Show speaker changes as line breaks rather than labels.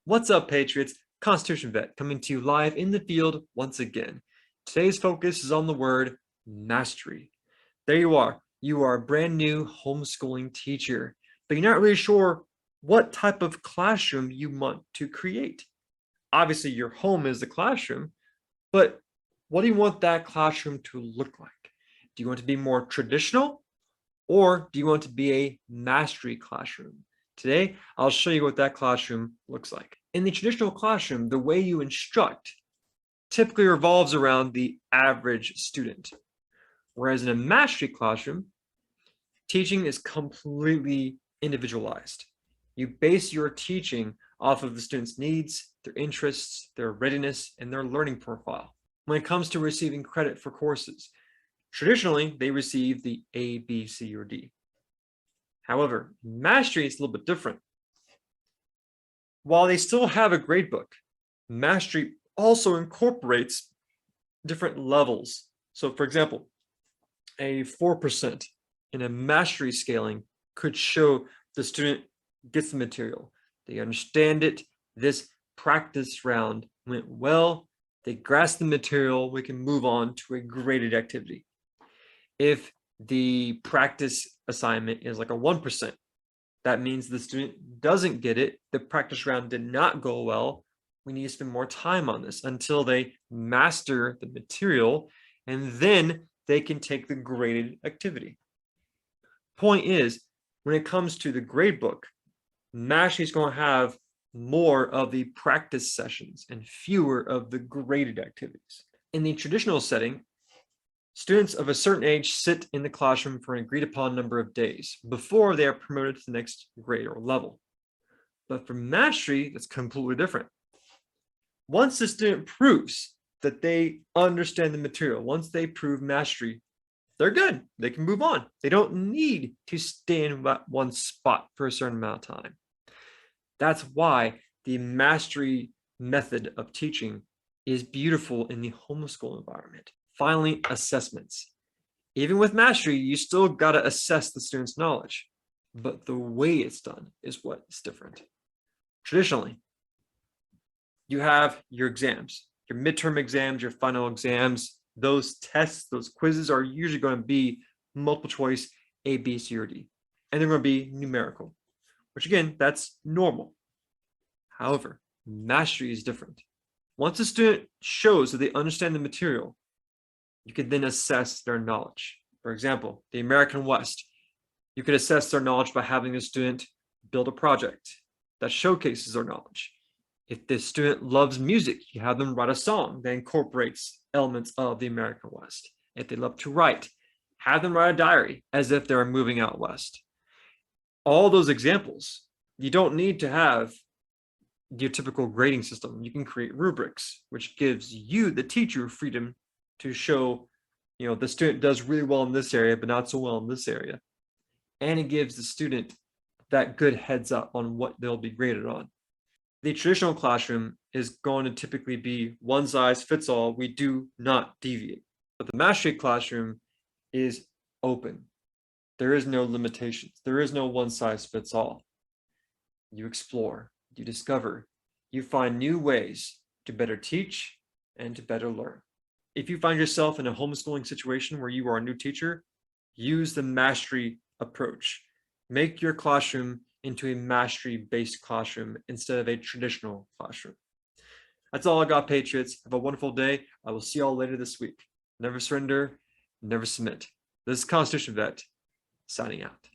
What's up, Patriots? Constitution Vet coming to you live in the field once again. Today's focus is on the word mastery. There you are. You are a brand new homeschooling teacher, but you're not really sure what type of classroom you want to create. Obviously, your home is the classroom, but what do you want that classroom to look like? Do you want to be more traditional, or do you want to be a mastery classroom? Today, I'll show you what that classroom looks like. In the traditional classroom, the way you instruct typically revolves around the average student. Whereas in a mastery classroom, teaching is completely individualized. You base your teaching off of the student's needs, their interests, their readiness, and their learning profile. When it comes to receiving credit for courses, traditionally, they receive the A, B, C, or D. However, mastery is a little bit different. While they still have a gradebook, mastery also incorporates different levels. So for example, a 4% in a mastery scaling could show the student gets the material. They understand it. This practice round went well. They grasp the material. We can move on to a graded activity. If the practice assignment is like a 1%, that means the student doesn't get it. The practice round did not go well. We need to spend more time on this until they master the material, and then they can take the graded activity. Point is, when it comes to the gradebook, mastery is going to have more of the practice sessions and fewer of the graded activities. In the traditional setting, students of a certain age sit in the classroom for an agreed upon number of days before they are promoted to the next grade or level. But for mastery, that's completely different. Once the student proves that they understand the material, once they prove mastery, they're good. They can move on. They don't need to stay in one spot for a certain amount of time. That's why the mastery method of teaching is beautiful in the homeschool environment. Finally, assessments. Even with mastery, you still got to assess the student's knowledge, but the way it's done is what is different. Traditionally, you have your exams, your midterm exams, your final exams. Those tests, those quizzes are usually going to be multiple choice A, B, C, or D, and they're going to be numerical, which again, that's normal. However, mastery is different. Once a student shows that they understand the material, you can then assess their knowledge. For example, the American West, you could assess their knowledge by having a student build a project that showcases their knowledge. If the student loves music, you have them write a song that incorporates elements of the American West. If they love to write, have them write a diary as if they're moving out west. All those examples, you don't need to have your typical grading system. You can create rubrics, which gives you, the teacher, freedom to show, the student does really well in this area, but not so well in this area. And it gives the student that good heads up on what they'll be graded on. The traditional classroom is going to typically be one size fits all. We do not deviate. But the mastery classroom is open. There is no limitations. There is no one size fits all. You explore, you discover, you find new ways to better teach and to better learn. If you find yourself in a homeschooling situation where you are a new teacher, use the mastery approach. Make your classroom into a mastery-based classroom instead of a traditional classroom. That's all I got, Patriots. Have a wonderful day. I will see y'all later this week. Never surrender, never submit. This is Constitution Vet, signing out.